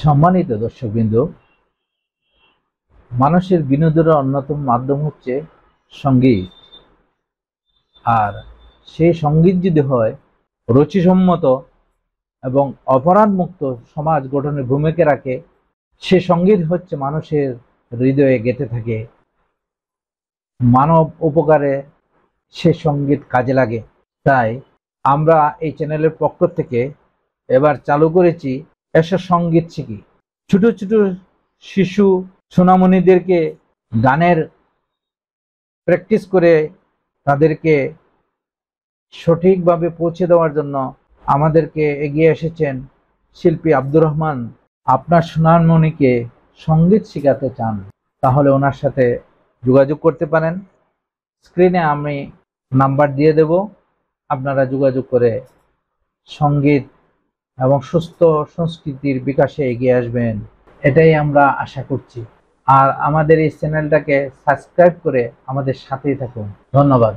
সম্মানিত দর্শকবৃন্দ, মানুষের বিনোদনের অন্যতম মাধ্যম হচ্ছে সঙ্গীত। আর সেই সঙ্গীত যদি হয় রুচিসম্মত এবং অপরাধমুক্ত সমাজ গঠনের ভূমিকা রাখে, সে সঙ্গীত হচ্ছে মানুষের হৃদয়ে গেঁথে থাকে, মানব উপকারে সে সঙ্গীত কাজে লাগে। তাই আমরা এই চ্যানেলের পক্ষ থেকে এবার চালু করেছি এসব সঙ্গীত শিখি। ছোট ছোট শিশু সোনামণিদেরকে গানের প্র্যাকটিস করে তাদেরকে সঠিকভাবে পৌঁছে দেওয়ার জন্য আমাদেরকে এগিয়ে এসেছেন শিল্পী আব্দুর রহমান। আপনার সোনামণিকে সঙ্গীত শেখাতে চান তাহলে ওনার সাথে যোগাযোগ করতে পারেন। স্ক্রিনে আমি নাম্বার দিয়ে দেব, আপনারা যোগাযোগ করে সঙ্গীত এবং সুস্থ সংস্কৃতির বিকাশে এগিয়ে আসবেন, এটাই আমরা আশা করছি। আর আমাদের এই চ্যানেলটাকে সাবস্ক্রাইব করে আমাদের সাথেই থাকুন। ধন্যবাদ।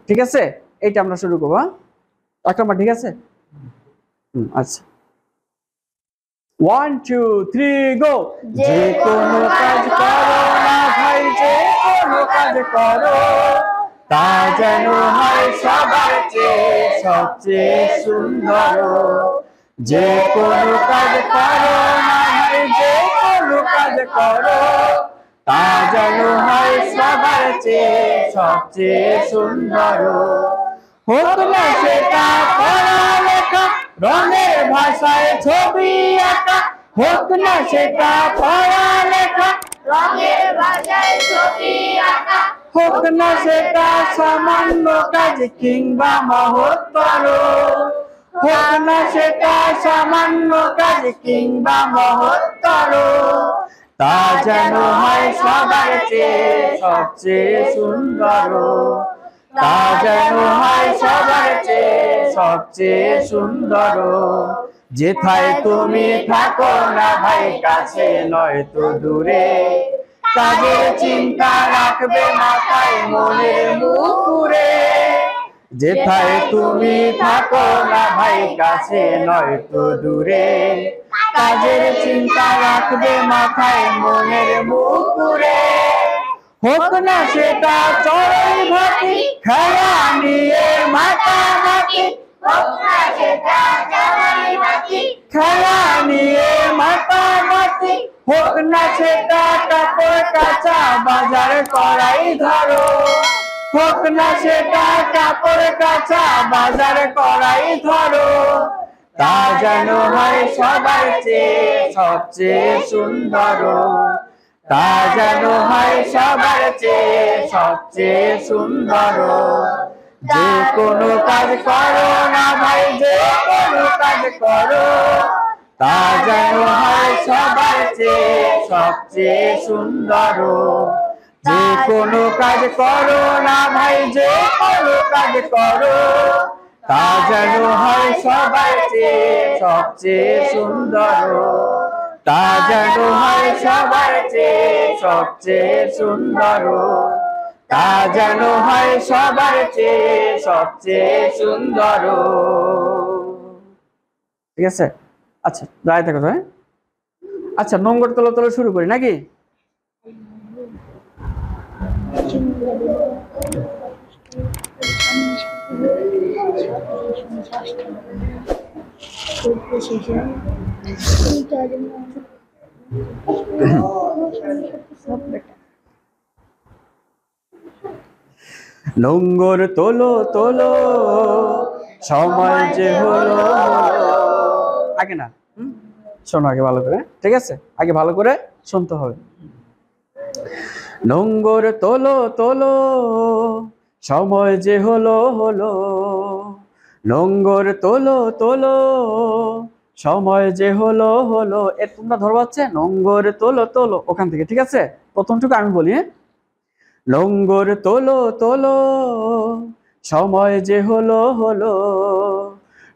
ঠিক আছে, এইটা আমরা শুরু করবো। এক নম্বর, ঠিক আছে? আচ্ছা, 1 2 3 গো। যে কোনো কাজ করো না ভাই, যে কোনো কাজ করো, তা যেন হয় সবার চেয়ে সবচেয়ে সুন্দর। যে কোনো কাজ করো না ভাই, যে কোনো কাজ করো, তা যেন হয় সবার চেয়ে সবচেয়ে সুন্দর। হোক না সেটা পড়ালেখা, রঙের ভাষায় ছবি আঁকা, হোক না সেটা পড়ালেখা, রঙের ভাষায় ছবি আঁকা, হোক না সেটা সামান্য কাজ কিংবা মহত্তর, হোক না সেটা সামান্য কাজ কিংবা মহত্তর, তা যেন হয় সবার চেয়ে সবচেয়ে সুন্দর। তা যেন হয় সবার চেয়ে সবচেয়ে সুন্দর। যেথায় তুমি থাকো না ভাই, কাছে নয় তো দূরে, কাজের চিন্তা রাখবে মাথায় মনের মুকুরে। যেথায় তুমি থাকো না ভাই, কাছে নয় তো দূরে, কাজের চিন্তা রাখবে মাথায় মনের মুকুরে। হোক না সেটা চড়াই ভাতি, খেলা নিয়ে মাতামাতি, হোক না সেটা জামাই বাতি, খেলা নিয়ে মাতামাতি, হোক না সেটা কাপড় কাচা বাজার করাই ধরো, হোক না সেটা কাপড় কাচা বাজার করাই ধরো, তা যেন হয় সবার চেয়ে সবচেয়ে সুন্দর। তা যেন হয় সবার চেয়ে সবচেয়ে সুন্দর। যে কোনো কাজ করো না ভাই, যে কোনো কাজ করো, তা যেন হয় সবার চেয়ে সবচেয়ে সুন্দর। যে কোনো কাজ করো না ভাই, যে কোনো কাজ করো, তা যেন হয় সবার চেয়ে সবচেয়ে সুন্দর। তা যেন হয় সবার চেয়ে সবচেয়ে সুন্দর। তা যেন হয় সবার চেয়ে সবচেয়ে সুন্দর। ঠিক আছে? আচ্ছা, দাঁড়ায় থাকো। হ্যাঁ, আচ্ছা, নোংর তোলা তোলা শুরু করি নাকি? নোংর তোলো তোলো, সময় যে হলো হলো। আগে না, শোনো আগে ভালো করে, ঠিক আছে? আগে ভালো করে শুনতে হবে। নোংর তোলো তোলো, সময় যে হলো হলো, নোংর তোলো তোলো, সময় যে হলো হলো। এর তোমরা ধরবা হচ্ছে নোংর তোলো তোলো, ওখান থেকে, ঠিক আছে? প্রথমটুকু আমি বলি। নোংর তোলো তোলো, সময় যে হলো হলো,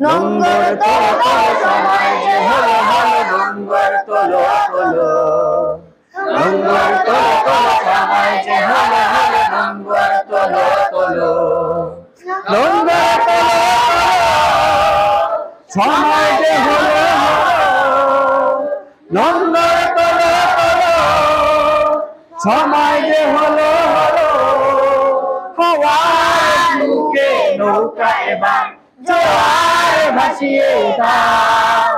নোংর তোলো তোলো, সময় যে হলো হলো, নোংর তোলো তোলো, নোংর তোলো তোলো, সময় যে হলো নোংর তোলো তোলো নোংর তোলো সময় যে হলো নোংর তোলো তোলো সময় যে হলো হাওয়ার বুকে নৌকা এবার জোয়ার ভাসিয়ে দাও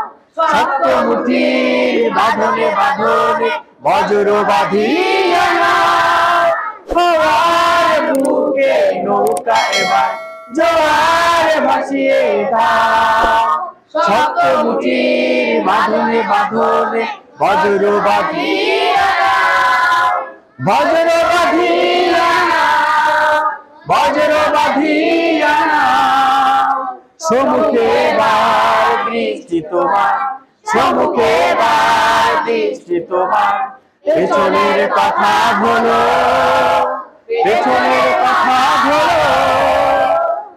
শক্ত মুঠির বাঁধনে বাঁধনে বজ্র বাঁধিয়া নাও হাওয়ার বুকে নৌকা এবার জোয়ার ভাসিয়ে দাও শক্ত মুঠির বাঁধনে বাঁধনে বজ্র বাঁধিয়া নাও বজ্র বাঁধিয়া নাও বজ্র বাঁধিয়া নাও সমুখে বার দৃষ্টি তোমার সমুখে বার দৃষ্টি তোমার পেছনের কথা হলো পেছনের কথা হলো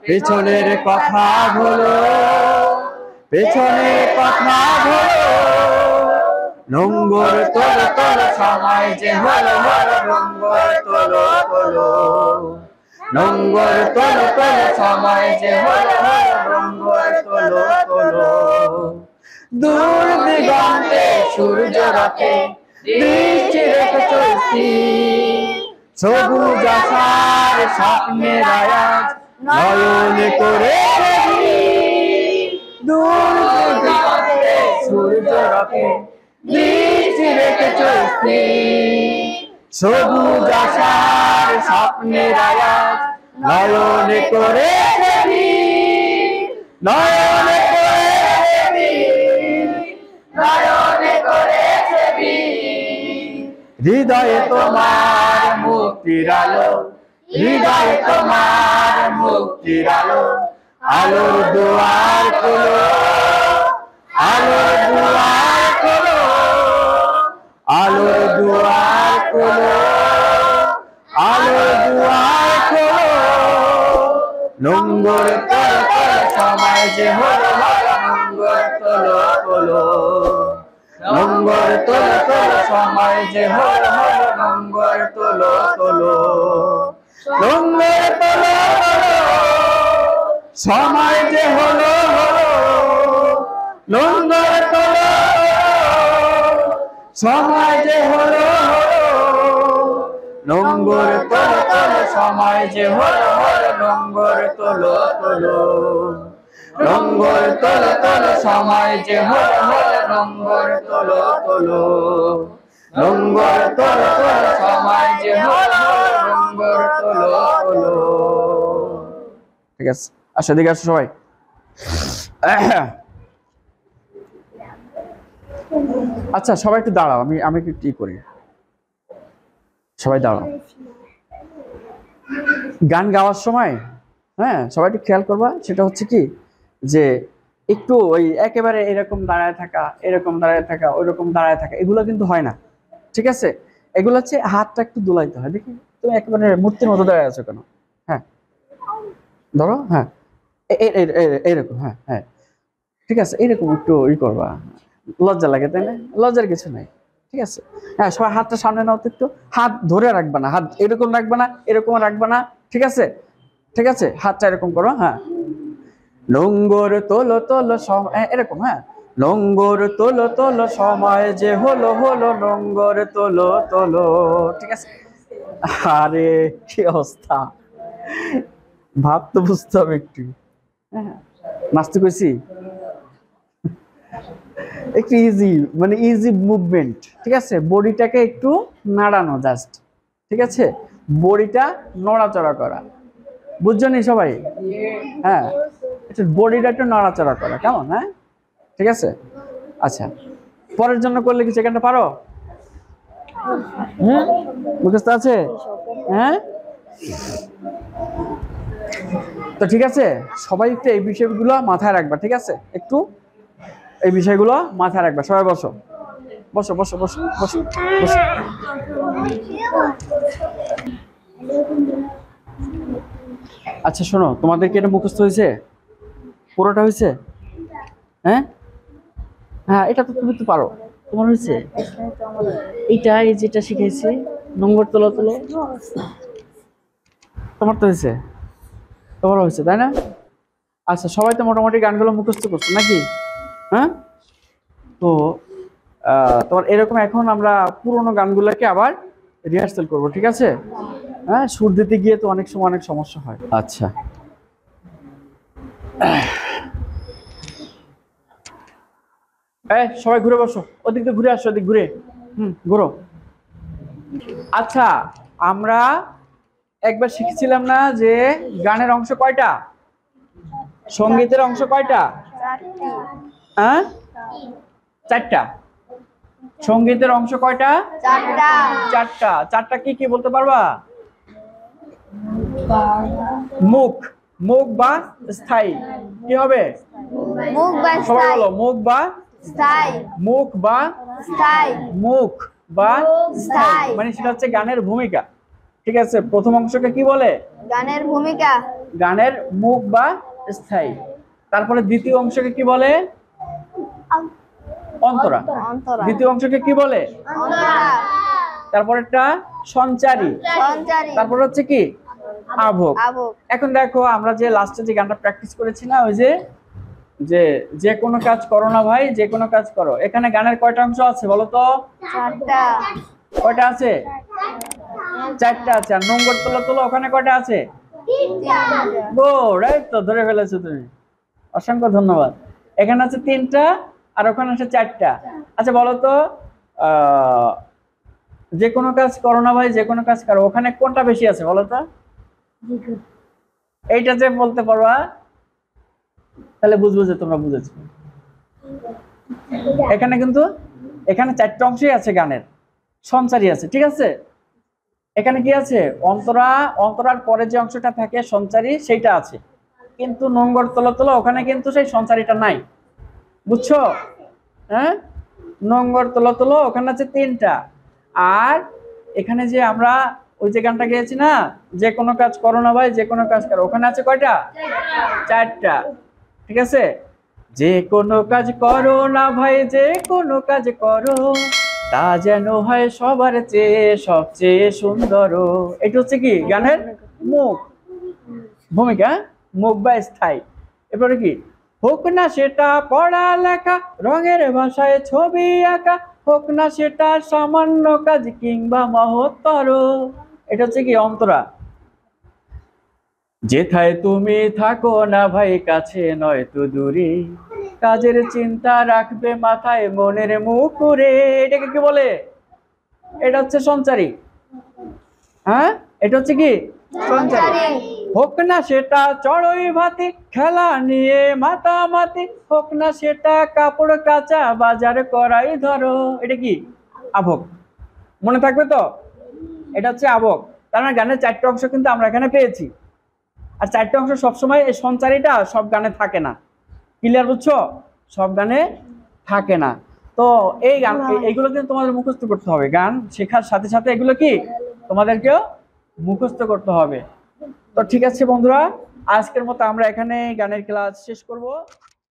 পেছনের কথা হলো পেছনের কথা হলো নোংর তোলো তোলো সময় যে হলো হলো নোংর তোলো তোলো নোংর তোলো তোলো সময় যে হলো হলো নোংর তোলো তোলো দূর দিগন্তে সূর্য রাতে দৃষ্টি রেখেছো সবুজ আশার স্বপ্নের আয়াজ নয়ন করে দূর দিগন্তে সূর্য রাতে দৃষ্টি রেখেছো সবুজ আশার স্বপ্নের আয়াজ নয়ন করে নয়ন করে হৃদয়ে তোমার মুক্তির আলো হৃদয়ে তোমার মুক্তির আলো আলোর দুয়ার খোলো আলোর দুয়ার খোলো আলোর দুয়ার খোলো আলোর দুয়ার খোলো নোংর তোলো তোলো সময় যে হলো নোংর তোলো তোলো নোংর তোলো তোলো সময় যে হলো নোংর তোলো তোলো নোংর তোলো সময় যে হলো নোংর তোলো সময় যে হলো নোংর তোলো তোলো সময় যে হলো নোংর তোলো তোলো নোংর তোলো তোলো সময় যে হলো নোংর তোলো তোলো নোংর তোলো তোলো সময় যে হলো নোংর তোলো তোলো ঠিক আছে আসো দিকে আসো সবাই আচ্ছা সবাই একটু দাঁড়াও আমি একটু কি করি সবাই দাঁড়াও গান গাওয়ার সময় হ্যাঁ সবাই একটু খেয়াল করবা সেটা হচ্ছে কি যে একটু ওই একেবারে এরকম দাঁড়ায় থাকা এরকম দাঁড়ায় থাকা ওইরকম দাঁড়ায় থাকা এগুলো কিন্তু হয় না ঠিক আছে এগুলো হচ্ছে হাতটা একটু দোলাইতে হয় দেখি তুমি একেবারে মূর্তির মতো দাঁড়ায় আছো কেন হ্যাঁ ধরো হ্যাঁ এইরকম হ্যাঁ হ্যাঁ ঠিক আছে এইরকম একটু ই করবা লজ্জা লাগে তাই না লজ্জার কিছু নাই ঠিক আছে হ্যাঁ সবাই হাতটা সামনে নাও তো একটু হাত ধরে রাখবা না হাত এরকম রাখবা না এরকম রাখবা না ঠিক আছে হাতটা এরকম করো হ্যাঁ নোংর তোলো তোলো সময় এরকম হ্যাঁ নোংর তোলো তোলো সময় যে হলো নোংর তোলো তোলো ঠিক আছে আরে কি অবস্থা ভাব তো বুঝতে হবে একটু হ্যাঁ নাচতে কইছি একটু ইজি মানে ইজি মুভমেন্ট ঠিক আছে বডিটাকে একটু নাড়ানো জাস্ট ঠিক আছে বডিটা নড়াচড়া করা বুঝছো নি সবাই হ্যাঁ বডিটা একটু নড়াচড়া করা কেমন হ্যাঁ ঠিক আছে আচ্ছা পরের জন্য করলে কি সেখানটা পারো মুখস্থ আছে হ্যাঁ তো ঠিক আছে সবাই একটু এই বিষয়গুলো মাথায় রাখবা ঠিক আছে একটু এই বিষয়গুলো মাথায় রাখবা সবাই বসো বসো বসো বসো বসো বসো আচ্ছা শোনো তোমাদের কি এটা মুখস্থ হয়েছে পুরোটা হয়েছে হ্যাঁ হ্যাঁ এটা তো তুমি তো পারো তোমার হয়েছে এইটা এই যেটা শিখাইছি নোংর তোলো তোলো তোমার তো হয়েছে, তোমার হয়েছে তাই না? আচ্ছা, সবাই তো মোটামুটি গানগুলো মুখস্থ করছো নাকি? হ্যাঁ, তো তোমার এরকম এখন আমরা পুরোনো গানগুলোকে আবার রিহার্সাল করব, ঠিক আছে? হ্যাঁ, সুর দিতে গিয়ে তো অনেক সময় অনেক সমস্যা হয়। আচ্ছা, সবাই ঘুরে বসো, ওদিক দিয়ে ঘুরে আসো, ওদিক ঘুরে, ঘুরো। আচ্ছা, আমরা একবার শিখেছিলাম না যে গানের অংশ কয়টা, সঙ্গীতের অংশ কয়টা? হ্যাঁ, 4টা। সঙ্গীতের অংশ কয়টা? 4টা। 4টা কি কি বলতে পারবা? মুখ, মুখ বা স্থায়ী। কি হবে? মুখ বা সবাই বলো, মুখ বা স্থায়ী, মুখ বা স্থায়ী, মুখ বা স্থায়ী। মানে সেটা হচ্ছে গানের ভূমিকা, ঠিক আছে? প্রথম অংশকে কি বলে? গানের ভূমিকা, গানের মুখ বা স্থায়ী। তারপরে দ্বিতীয় অংশকে কি বলে? অন্তরা। অন্তরা, দ্বিতীয় অংশকে কি বলে? অন্তরা, তারপরেরটা সঞ্চারী, সঞ্চারী, তারপর হচ্ছে কি? আভোগ। আবক, এখন দেখো আমরা যে লাস্টে যে গানটা প্র্যাকটিস করেছি না, ওই যে যে যে কোনো কাজ করো না ভাই, যে কোনো কাজ করো, এখানে গানের কয়টা অংশ আছে বলো তো? 4টা, কয়টা আছে? 4টা আছে। আর নম্বর তোলো তোলো, ওখানে কয়টা আছে? 3টা, গুড, এই তো ধরে ফেলেছো তুমি, অসংখ্য ধন্যবাদ। এখানে আছে 3টা আর ওখানে আছে 4টা। আচ্ছা বলো তো, যে কোনো কাজ করো না ভাই, যে কোনো কাজ করো, ওখানে কোনটা বেশি আছে বলো তো? এইটা যে বলতে পারবা তাহলে বুঝবো যে তোমরা বুঝেছো। এখানে কিন্তু এখানে 4টা অংশই আছে গানের, সঞ্চারী আছে, ঠিক আছে? এখানে কি আছে? অন্তরা, অন্তরার পরে যে অংশটা থাকে সঞ্চারী, সেইটা আছে। কিন্তু নোংর তোলো তোলো, ওখানে কিন্তু সেই সঞ্চারীটা নাই, বুঝছো? হ্যাঁ, নোংর তোলো তোলো ওখানে আছে 3টা। আর এখানে যে আমরা ওই যে গানটা গেয়েছি না, যে কোনো কাজ করো না ভাই, যে কোনো কাজ করো, ওখানে আছে কয়টা? 4টা, ঠিক আছে? যে কোনো কাজ করো না ভাই, যে কোনো কাজ করো, তা যেন হয় সবার চেয়ে সবচেয়ে সুন্দর। এটা হচ্ছে কি গানের মুখ, ভূমিকা, মুখ বা স্থায়ী। এরপরে কি? হোক না সেটা পড়ালেখা, রঙের ভাষায় ছবি আঁকা, হোক না সেটা সামান্য কাজ কিংবা মহত্তর। এটা হচ্ছে কি অন্তরা। যেথায় তুমি থাকো না ভাই, কাছে নয় তো দূরে, কাজের চিন্তা রাখবে মাথায় মনের মুকুরে। এটাকে কি বলে? এটা হচ্ছে সঞ্চারী। হ্যাঁ, এটা হচ্ছে কি? সঞ্চারী। হোক না সেটা চড়ই ভাতি, খেলা নিয়ে মাতামাতি, হোক না সেটা কাপড় কাচা, বাজার করাই ধরো। এটা কি? আভোগ। মনে থাকবে তো? এটা হচ্ছে আভোগ। তার মানে গানের 4টা অংশ কিন্তু আমরা এখানে পেয়েছি। আর 4টা অংশ সবসময় এই সঞ্চারীটা সব গানে থাকে না, ক্লিয়ার? বুঝছো? সব গানে থাকে না। তো এই গান, এইগুলো কিন্তু তোমাদের মুখস্থ করতে হবে। গান শেখার সাথে সাথে এগুলো কি তোমাদেরকেও মুখস্থ করতে হবে। তো ঠিক আছে বন্ধুরা, আজকের মতো আমরা এখানে গানের ক্লাস শেষ করব।